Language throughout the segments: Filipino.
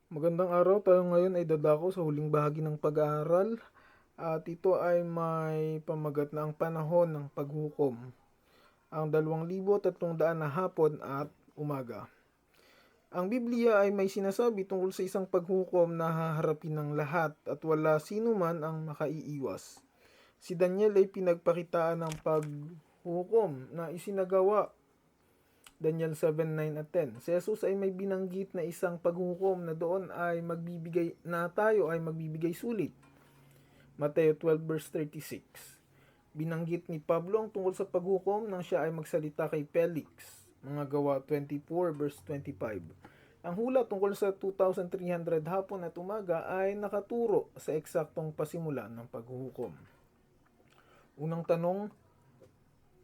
Magandang araw, tayo ngayon ay dadako sa huling bahagi ng pag-aaral at ito ay may pamagat na ang panahon ng paghukom, ang 2,300 na hapon at umaga. Ang Biblia ay may sinasabi tungkol sa isang paghukom na haharapin ng lahat at wala sino man ang makaiiwas. Si Daniel ay pinagpakitaan ng paghukom na isinagawa Daniel 7:9 at 10. Si Jesus ay may binanggit na isang paghukom na doon ay tayo ay magbibigay sulit. Mateo 12 verse 36. Binanggit ni Pablo ang tungkol sa paghukom nang siya ay magsalita kay Felix. Mga Gawa 24 verse 25. Ang hula tungkol sa 2,300 hapon at umaga ay nakaturo sa eksaktong pasimula ng paghukom. Unang tanong,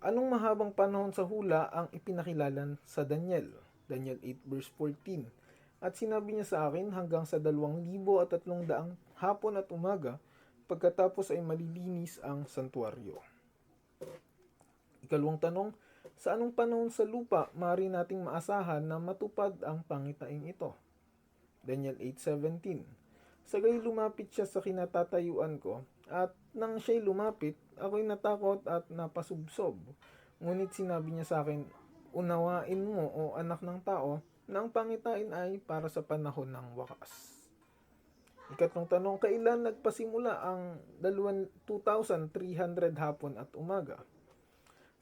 anong mahabang panahon sa hula ang ipinakilala sa Daniel? Daniel 8 verse 14. At sinabi niya sa akin hanggang sa 2,300 hapon at umaga, pagkatapos ay malilinis ang santuaryo. Ikalawang tanong, sa anong panahon sa lupa maaari nating maasahan na matupad ang pangitaing ito? Daniel 8:17. Sagay lumapit siya sa kinatatayuan ko, at nang siya'y lumapit, ako'y natakot at napasubsob. Ngunit sinabi niya sa akin, unawain mo, o anak ng tao, na ang pangitain ay para sa panahon ng wakas. Ikatlong tanong, kailan nagpasimula ang 2,300 hapon at umaga?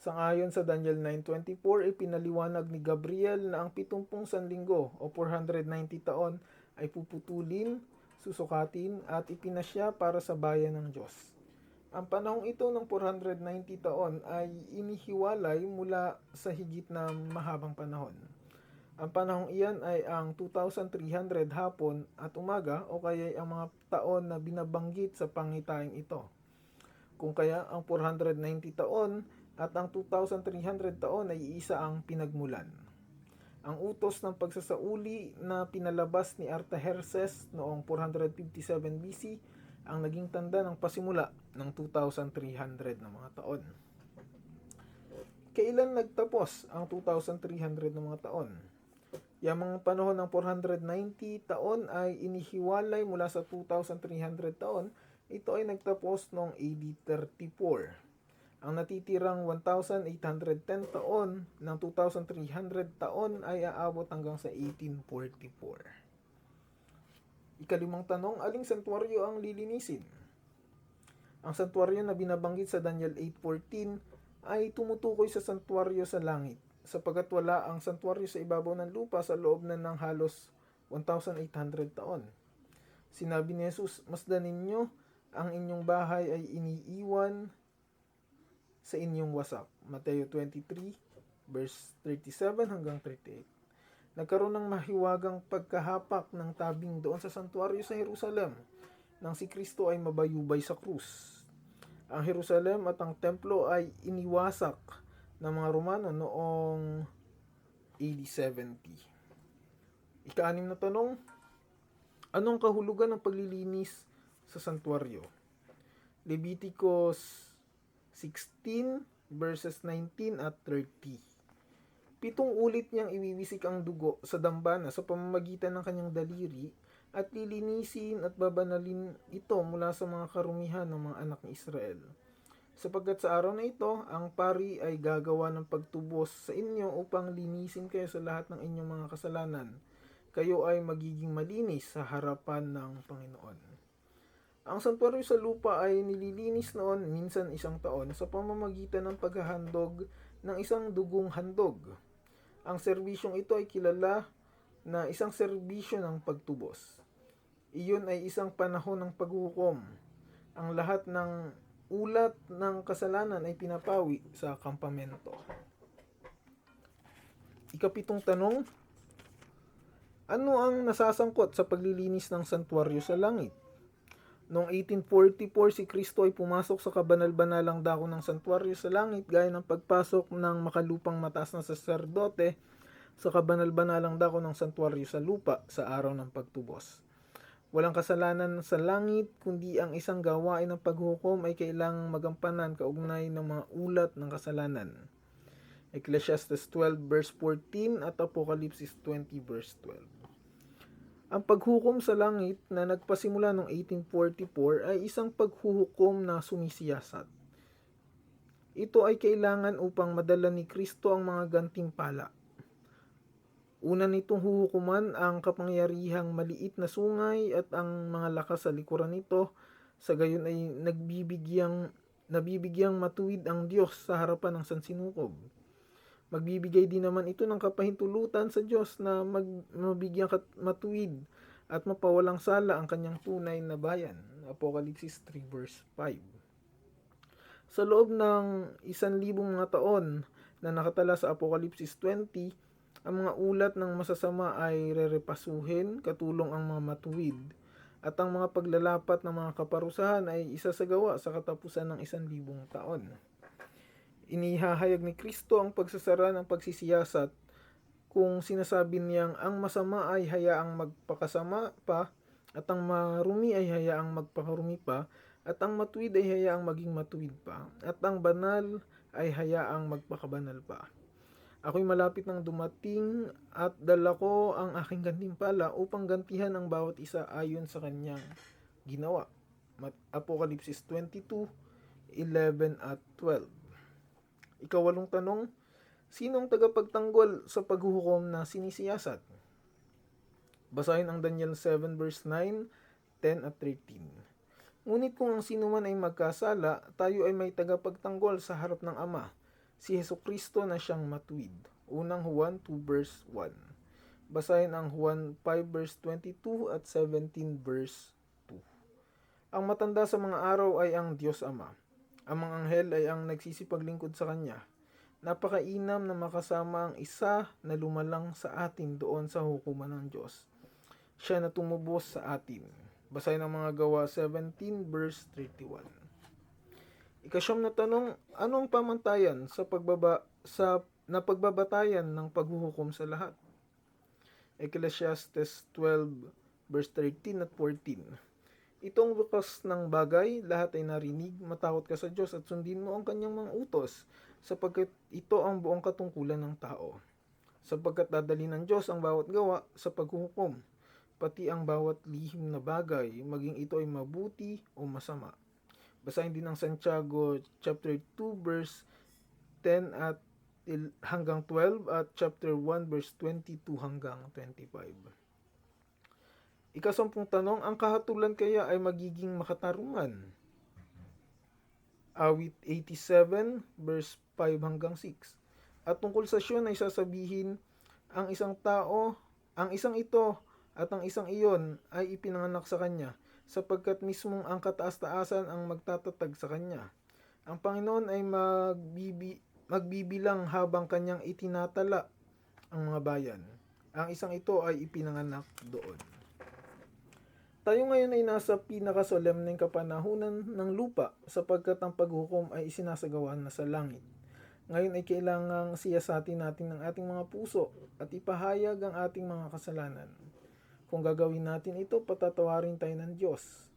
Sangayon sa Daniel 9:24, ipinaliwanag ni Gabriel na ang 70 sanlinggo o 490 taon ay puputulin, susukatin at ipinasya para sa bayan ng Diyos. Ang panahong ito ng 490 taon ay inihiwalay mula sa higit na mahabang panahon. Ang panahong iyan ay ang 2,300 hapon at umaga o kaya ang mga taon na binabanggit sa pangitaing ito. Kung kaya ang 490 taon at ang 2,300 taon ay iisa ang pinagmulan. Ang utos ng pagsasauli na pinalabas ni Artaxerxes noong 457 BC ang naging tanda ng pasimula ng 2,300 na mga taon. Kailan nagtapos ang 2,300 na mga taon? Yung mga panahon ng 490 taon ay inihiwalay mula sa 2,300 taon. Ito ay nagtapos noong AD 34. Ang natitirang 1,810 taon ng 2,300 taon ay aabot hanggang sa 1844. Ikalimang tanong, aling santuaryo ang lilinisin? Ang santuaryo na binabanggit sa Daniel 8:14 ay tumutukoy sa santuaryo sa langit, sapagat wala ang santuaryo sa ibabaw ng lupa sa loob na ng halos 1,800 taon. Sinabi ni Jesus, masdan ninyo, ang inyong bahay ay iniiwan sa inyong wasak. Mateo 23 verse 37 hanggang 38. Nagkaroon ng mahiwagang pagkahapak ng tabing doon sa santuaryo sa Jerusalem nang si Kristo ay mabayubay sa krus. Ang Jerusalem at ang templo ay iniwasak ng mga Romano noong AD 70. Ika-6 na tanong, anong kahulugan ng paglilinis sa santuaryo? Leviticus 16 verses 19 at 30. 7 ulit niyang iwiwisik ang dugo sa dambana sa pamamagitan ng kanyang daliri at lilinisin at babanalin ito mula sa mga karumihan ng mga anak ni Israel. Sapagkat sa araw na ito, ang pari ay gagawa ng pagtubos sa inyo upang linisin kayo sa lahat ng inyong mga kasalanan. Kayo ay magiging malinis sa harapan ng Panginoon. Ang santuaryo sa lupa ay nililinis noon minsan isang taon sa pamamagitan ng paghahandog ng isang dugong handog. Ang serbisyong ito ay kilala na isang serbisyo ng pagtubos. Iyon ay isang panahon ng paghukom. Ang lahat ng ulat ng kasalanan ay pinapawi sa kampamento. Ikapitong tanong, ano ang nasasangkot sa paglilinis ng santuaryo sa langit? Noong 1844, si Kristo ay pumasok sa kabanal-banalang dako ng santuaryo sa langit gaya ng pagpasok ng makalupang mataas na saserdote sa kabanal-banalang dako ng santuaryo sa lupa sa araw ng pagtubos. Walang kasalanan sa langit, kundi ang isang gawain ng paghukom ay kailangang magampanan kaugnay ng mga ulat ng kasalanan. Ecclesiastes 12 verse 14 at Apocalypse 20 verse 12. Ang paghukom sa langit na nagpasimula noong 1844 ay isang paghuhukom na sumisiyasat. Ito ay kailangan upang madala ni Kristo ang mga gantimpala. Una nitong huhukuman ang kapangyarihang maliit na sungay at ang mga lakas sa likuran nito, sa gayon ay nabibigyang matuwid ang Diyos sa harapan ng sansinukob. Magbibigay din naman ito ng kapahintulutan sa Diyos na mabigyang matuwid at mapawalang sala ang kanyang tunay na bayan. Apokalipsis 3 verse 5. Sa loob ng 1,000 mga taon na nakatala sa Apokalipsis 20, ang mga ulat ng masasama ay rerepasuhin, katulong ang mga matuwid, at ang mga paglalapat ng mga kaparusahan ay isasagawa sa katapusan ng 1,000 taon. Inihahayag ni Kristo ang pagsasara ng pagsisiyasat kung sinasabi niyang ang masama ay hayaang magpakasama pa, at ang marumi ay hayaang magpakarumi pa, at ang matuwid ay hayaang maging matuwid pa, at ang banal ay hayaang magpakabanal pa. Ako'y malapit nang dumating at dala ko ang aking gantimpala upang gantihan ang bawat isa ayon sa kanyang ginawa. Apokalipsis 22:11 at 12. Ikawalong tanong, sinong tagapagtanggol sa paghuhukom na sinisiyasat? Basahin ang Daniel 7 verse 9, 10 at 13. Ngunit kung ang sinuman ay magkasala, tayo ay may tagapagtanggol sa harap ng Ama, si Hesukristo na siyang matuwid. Unang Juan 2 verse 1. Basahin ang Juan 5 verse 22 at 17 verse 2. Ang matanda sa mga araw ay ang Diyos Ama. Ang mga anghel ay ang nagsisipaglingkod sa Kanya. Napakainam na makasama ang isa na lumalang sa atin doon sa hukuman ng Diyos. Siya na tumubos sa atin. Basahin ang mga Gawa 17 verse 31. Ikasyam na tanong, anong pamantayan sa pagbabatayan ng paghuhukom sa lahat? Ecclesiastes 12 verse 13 at 14. Itong bukas ng bagay, lahat ay narinig, matakot ka sa Diyos at sundin mo ang kanyang mga utos, sapagkat ito ang buong katungkulan ng tao. Sapagkat dadali ng Diyos ang bawat gawa sa paghuhukom, pati ang bawat lihim na bagay, maging ito ay mabuti o masama. Basahin din ang Santiago chapter 2 verse 10 at hanggang 12 at chapter 1 verse 22 hanggang 25. Ikasampung tanong, ang kahatulan kaya ay magiging makatarungan? Awit 87 verse 5 hanggang 6. At tungkol sa siyon ay sasabihin, ang isang ito at ang isang iyon ay ipinanganak sa kanya, sapagkat mismong ang kataas-taasan ang magtatatag sa kanya. Ang Panginoon ay magbibilang habang kanyang itinatala ang mga bayan. Ang isang ito ay ipinanganak doon. Tayo ngayon ay nasa pinakasolemneng kapanahunan ng lupa, sapagkat ang paghukom ay isinasagawa na sa langit. Ngayon ay kailangang siyasatin natin ang ating mga puso at ipahayag ang ating mga kasalanan. Kung gagawin natin ito, patatawarin tayo ng Diyos.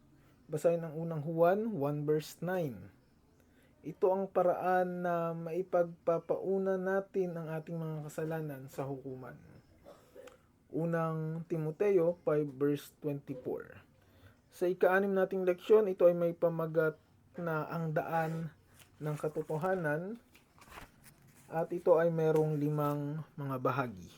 Basahin ang unang Juan 1 verse 9. Ito ang paraan na maipagpapauna natin ang ating mga kasalanan sa hukuman. Unang Timoteo 5 verse 24. Sa ika-6 nating leksyon, ito ay may pamagat na ang daan ng katotohanan, at ito ay merong 5 mga bahagi.